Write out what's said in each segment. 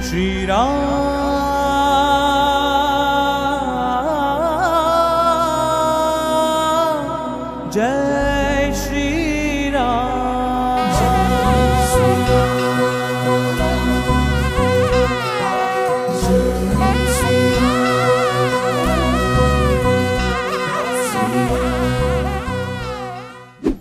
Shri Ram Jai Shri Ram Jai Shri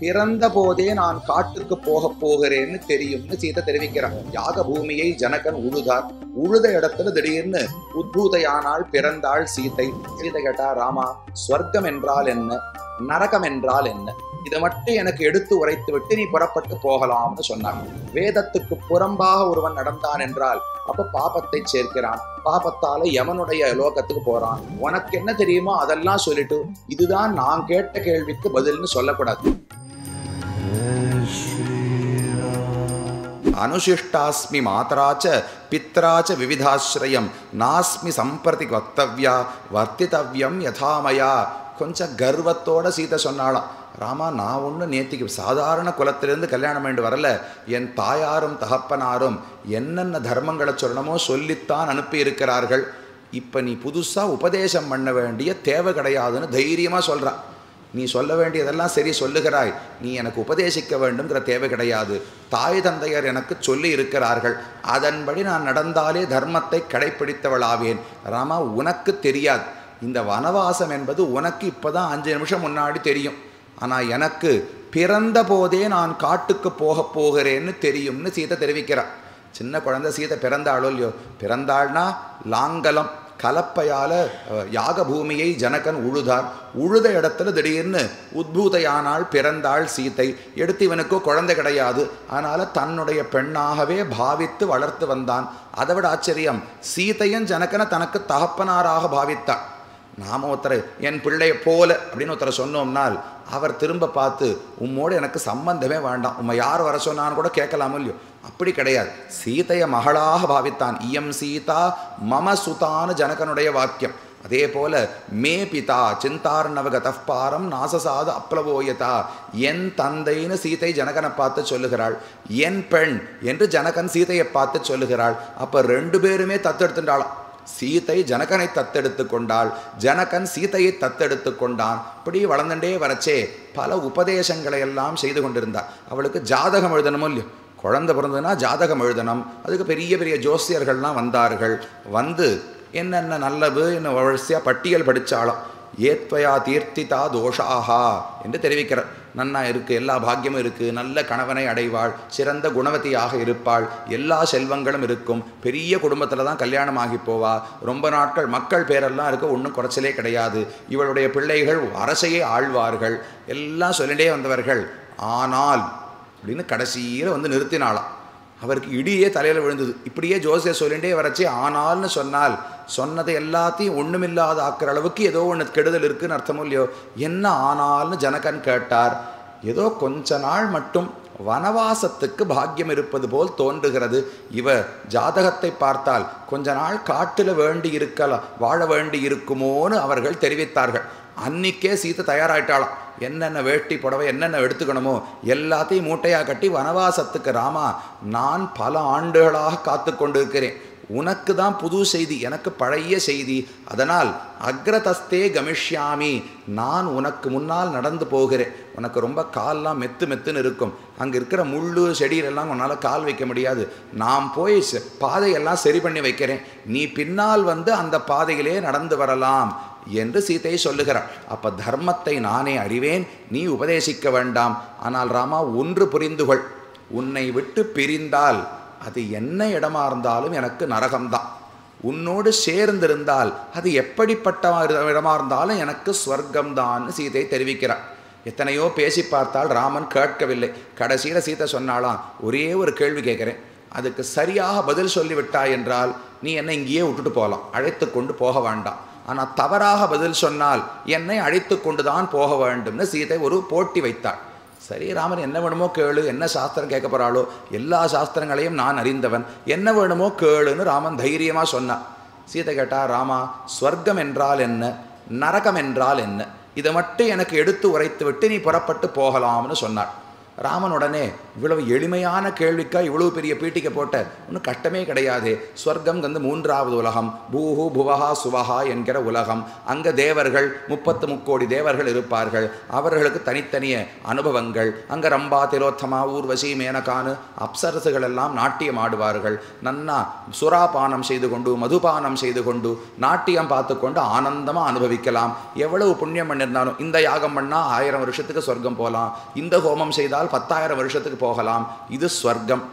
பிறந்த போதே நான் காட்டுக்கு போகிறேன்னு தெரியும்னு சீதை தெரிவிக்கிறான். யாக பூமியை ஜனகன் உழுதார். உழுத இடத்துல திடீர்னு உத்பூதையானாள், பிறந்தாள் சீதை. சீதை கேட்டா, ராமா, ஸ்வர்க்கம் என்றால் என்ன, நரகம் என்றால் என்ன, இதை மட்டும் எனக்கு எடுத்து உரைத்து விட்டு நீ புறப்பட்டு போகலாம்னு சொன்னாங்க. வேதத்துக்கு புறம்பாக ஒருவன் நடந்தான் என்றால் அப்ப பாபத்தை சேர்க்கிறான். பாபத்தால யமனுடைய லோகத்துக்கு போறான். உனக்கு என்ன தெரியுமோ அதெல்லாம் சொல்லிட்டு இதுதான் நான் கேட்ட கேள்விக்கு பதில்னு சொல்லக்கூடாது. அனுசிஷ்டாஸ்மி மாதராச்ச பித்ராச்ச விவிதாஸ்ரயம் நாஸ்மி சம்பிரதி வக்தவ்யா வர்த்தித்தவ்யம் யதாமயா. கொஞ்சம் கர்வத்தோட சீதை சொன்னாலாம், ராமா, நான் ஒன்று நேத்திக்கு சாதாரண குலத்திலிருந்து கல்யாணம் பண்ணி வரல. என் தாயாரும் தகப்பனாரும் என்னென்ன தர்மங்களை சொல்லணுமோ சொல்லித்தான் அனுப்பி இருக்கிறார்கள். இப்போ நீ புதுசாக உபதேசம் பண்ண வேண்டிய தேவை கிடையாதுன்னு தைரியமாக சொல்கிறா. நீ சொல்ல வேண்டியதெல்லாம் சரி சொல்லுகிறாய், நீ எனக்கு உபதேசிக்க வேண்டும்ங்கிற தேவை கிடையாது. தாய் தந்தையர் எனக்கு சொல்லி இருக்கிறார்கள், அதன்படி நான் நடந்தாலே தர்மத்தை கடைப்பிடித்தவளாவேன். ராமா, உனக்கு தெரியாது, இந்த வனவாசம் என்பது உனக்கு இப்போதான் 5 நிமிஷம் முன்னாடி தெரியும். ஆனால் எனக்கு பிறந்த போதே நான் காட்டுக்கு போகிறேன்னு தெரியும்னு சீதை தெரிவிக்கிறாள். சின்ன குழந்தை சீதை பிறந்தாளோ இல்லையோ, பிறந்தாள்னா லாங்கலம் கலப்பையால் யாக பூமியை ஜனகன் உழுதார். உழுத இடத்துல திடீர்னு உத்பூதையானாள், பிறந்தாள் சீதை. எடுத்து இவனுக்கோ குழந்தை கிடையாது, அதனால் தன்னுடைய பெண்ணாகவே பாவித்து வளர்த்து வந்தான். அதை விட ஆச்சரியம், சீதையும் ஜனகனை தனக்கு தகப்பனாராக பாவித்தாள். நாம ஒருத்தரை என் பிள்ளையை போல அப்படின்னு ஒருத்தரை சொன்னோம்னால் அவர் திரும்ப பார்த்து, உம்மோடு எனக்கு சம்பந்தமே வேண்டாம், உம்மை யார் வர சொன்னான்னு கூட கேட்கலாமோ இல்லையோ. அப்படி கிடையாது, சீதையை மகளாக பாவித்தான். இயம் சீதா மம சுதான்னு ஜனகனுடைய வாக்கியம். அதே போல மே பிதா சிந்தார்ணவகதப்பாரம் நாசசாத அப்ளவோயதா, என் தந்தைன்னு சீதை ஜனகனை பார்த்து சொல்லுகிறாள். என் பெண் என்று ஜனகன் சீதையை பார்த்து சொல்லுகிறாள். அப்போ 2 பேருமே தத்தெடுத்துட்டாளாம். சீதை ஜனகனை தத்தெடுத்து கொண்டாள், ஜனகன் சீதையை தத்தெடுத்து கொண்டான். இப்படி வளர்ந்துட்டே வரச்சே பல உபதேசங்களை எல்லாம் செய்து கொண்டிருந்தார். அவளுக்கு ஜாதகம் எழுதணுமோ இல்லையோ, குழந்தை பிறந்ததுன்னா ஜாதகம் எழுதணும். அதுக்கு பெரிய பெரிய ஜோசியர்கள்லாம் வந்தார்கள். வந்து என்னென்ன நல்லது என்ன வரிசையாக பட்டியல் படித்தாலும் ஏத்வயா தீர்த்திதா தோஷாகா என்று தெரிவிக்கிறார். நன்னா இருக்குது, எல்லா பாக்கியமும் இருக்குது, நல்ல கணவனை அடைவாள், சிறந்த குணவதியாக இருப்பாள், எல்லா செல்வங்களும் இருக்கும், பெரிய குடும்பத்தில் தான் கல்யாணம் ஆகி போவா, ரொம்ப நாட்கள் மக்கள் பேரெல்லாம் இருக்க, ஒன்றும் குறைச்சலே கிடையாது, இவளுடைய பிள்ளைகள் அரசையே ஆழ்வார்கள், எல்லாம் சொல்லிட்டே வந்தவர்கள். ஆனால் அப்படின்னு கடைசியில் வந்து நிறுத்தினாளாம். அவருக்கு இடியே தலையில் விழுந்தது. இப்படியே ஜோசியர் சொல்லிகிட்டே வரச்சே ஆனால்னு சொன்னால் சொன்னதை எல்லாத்தையும் ஒன்றுமில்லாத ஆக்கிற அளவுக்கு ஏதோ ஒன்று கெடுதல் இருக்குன்னு அர்த்தமும் இல்லையோ. என்ன ஆனால்னு ஜனகன் கேட்டார். ஏதோ கொஞ்ச நாள் மட்டும் வனவாசத்துக்கு பாக்கியம் இருப்பது போல் தோன்றுகிறது. இவ ஜாதகத்தை பார்த்தால் கொஞ்ச நாள் காட்டில் வேண்டி இருக்கலாம், வாழ வேண்டி இருக்குமோன்னு அவர்கள் தெரிவித்தார்கள். அன்னிக்கே சீதை தயாராயிட்டாளாம். என்னென்ன வேட்டி புடவை என்னென்ன எடுத்துக்கணுமோ எல்லாத்தையும் மூட்டையாக கட்டி வனவாசத்துக்கு, ராமா, நான் பல ஆண்டுகளாக காத்து கொண்டிருக்கிறேன், உனக்கு தான் புது செய்தி, எனக்கு பழைய செய்தி, அதனால் அக்ரதஸ்தே கமிஷ்யாமி, நான் உனக்கு முன்னால் நடந்து போகிறேன். உனக்கு ரொம்ப கால்லாம் மெத்துன்னு இருக்கும், அங்கே இருக்கிற முள்ளு செடியிலெல்லாம் உன்னால் கால் வைக்க முடியாது, நான் போய் பாதையெல்லாம் சரி பண்ணி வைக்கிறேன், நீ பின்னால் வந்து அந்த பாதையிலே நடந்து வரலாம் என்று சீதை சொல்லுகிறாள். அப்போ தர்மத்தை நானே அறிவேன், நீ உபதேசிக்க வேண்டாம். ஆனால் ராமா, ஒன்று புரிந்துகொள், உன்னை விட்டு பிரிந்தால் அது என்ன இடமா இருந்தாலும் எனக்கு நரகம்தான். உன்னோடு சேர்ந்திருந்தால் அது எப்படிப்பட்ட இடமா இருந்தாலும் எனக்கு ஸ்வர்க்கம்தான்னு சீதை தெரிவிக்கிறாள். எத்தனையோ பேசி பார்த்தால் ராமன் கேட்கவில்லை. கடைசியில் சீதை சொன்னாலாம், ஒரே ஒரு கேள்வி கேட்குறேன், அதுக்கு சரியாக பதில் சொல்லிவிட்டாய் என்றால் நீ என்னை இங்கேயே விட்டுட்டு போகலாம், அழைத்து கொண்டு போக வேண்டாம். ஆனால் தவறாக பதில் சொன்னால் என்னை அழைத்து கொண்டு தான் போக வேண்டும்னு சீதை ஒரு போட்டி வைத்தாள். சரி, ராமன் என்ன வேணுமோ கேளு, என்ன சாஸ்திரம் கேட்க போகிறாளோ, எல்லா சாஸ்திரங்களையும் நான் அறிந்தவன், என்ன வேணுமோ கேளுன்னு ராமன் தைரியமாக சொன்னான். சீதை கேட்டா, ராமா, ஸ்வர்க்கம் என்றால் என்ன, நரகம் என்றால் என்ன, இதை மட்டும் எனக்கு எடுத்து உரைத்து விட்டு நீ புறப்பட்டு போகலாம்னு சொன்னாள். ராமன் உடனே இவ்வளவு எளிமையான கேள்விக்கா இவ்வளவு பெரிய பீட்டிக்க போட்ட, ஒன்றும் கஷ்டமே கிடையாது. ஸ்வர்க்கம் வந்து 3வது உலகம், பூஹு புவஹா சுவஹா என்கிற உலகம். அங்கே தேவர்கள் 33 கோடி தேவர்கள் இருப்பார்கள். அவர்களுக்கு தனித்தனிய அனுபவங்கள். அங்கே ரம்பா திலோத்தமா ஊர்வசி மேனகானு அப்சரசுகள் எல்லாம் நாட்டியம் ஆடுவார்கள். நன்னா சுறாபானம் செய்து கொண்டு மதுபானம் செய்து கொண்டு நாட்டியம் பார்த்து கொண்டு ஆனந்தமாக அனுபவிக்கலாம். எவ்வளவு புண்ணியம் பண்ணியிருந்தாலும் இந்த யாகம் பண்ணால் 1000 வருஷத்துக்கு சொர்க்கம் போகலாம், இந்த ஹோமம் செய்தால் 10,000 வருஷத்துக்கு போகலாம். இது ஸ்வர்க்கம்.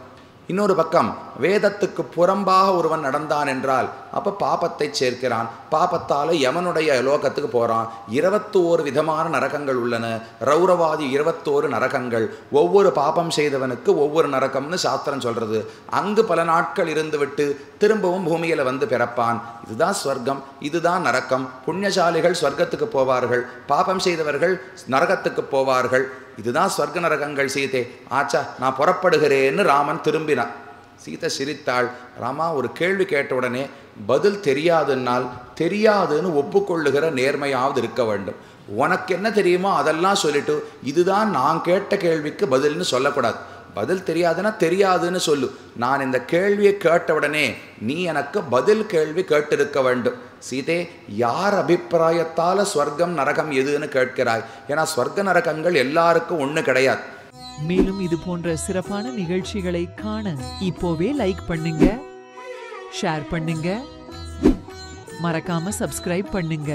இன்னொரு பக்கம் வேதத்துக்கு புறம்பாக ஒருவன் நடந்தான் என்றால் அப்போ பாபத்தை சேர்க்கிறான். பாபத்தால் யமனுடைய லோகத்துக்கு போகிறான். 21 விதமான நரகங்கள் உள்ளன. ரௌரவாதி 21 நரகங்கள். ஒவ்வொரு பாபம் செய்தவனுக்கு ஒவ்வொரு நரகம்னு சாஸ்திரம் சொல்கிறது. அங்கு பல நாட்கள் இருந்துவிட்டு திரும்பவும் பூமியில் வந்து பிறப்பான். இதுதான் ஸ்வர்க்கம், இதுதான் நரக்கம். புண்ணியசாலிகள் ஸ்வர்க்கத்துக்கு போவார்கள், பாபம் செய்தவர்கள் நரகத்துக்கு போவார்கள். இதுதான் ஸ்வர்க்க நரகங்கள். சீதை ஆச்சா நான் புறப்படுகிறேன்னு ராமன் திரும்பினான். சீதை சிரித்தாள். ராமா, ஒரு கேள்வி கேட்ட உடனே பதில் தெரியாதுன்னால் தெரியாதுன்னு ஒப்புக்கொள்ளுகிற நேர்மையாவது இருக்க வேண்டும். உனக்கு என்ன தெரியுமோ அதெல்லாம் சொல்லிட்டு இதுதான் நான் கேட்ட கேள்விக்கு பதில்னு சொல்லக்கூடாது. பதில் தெரியாதுன்னா தெரியாதுன்னு சொல்லு. நான் இந்த கேள்வியை கேட்டவுடனே நீ எனக்கு பதில் கேள்வி கேட்டிருக்க வேண்டும். சீதே, யார் அபிப்பிராயத்தால் ஸ்வர்க்கம் நரகம் எதுன்னு கேட்கிறாய்? ஏன்னா ஸ்வர்க்க நரகங்கள் எல்லாருக்கும் ஒன்று கிடையாது. மேலும் இது போன்ற சிறப்பான நிகழ்ச்சிகளை காண இப்போவே லைக் பண்ணுங்க, ஷேர் பண்ணுங்க, மறக்காம சப்ஸ்கிரைப் பண்ணுங்க.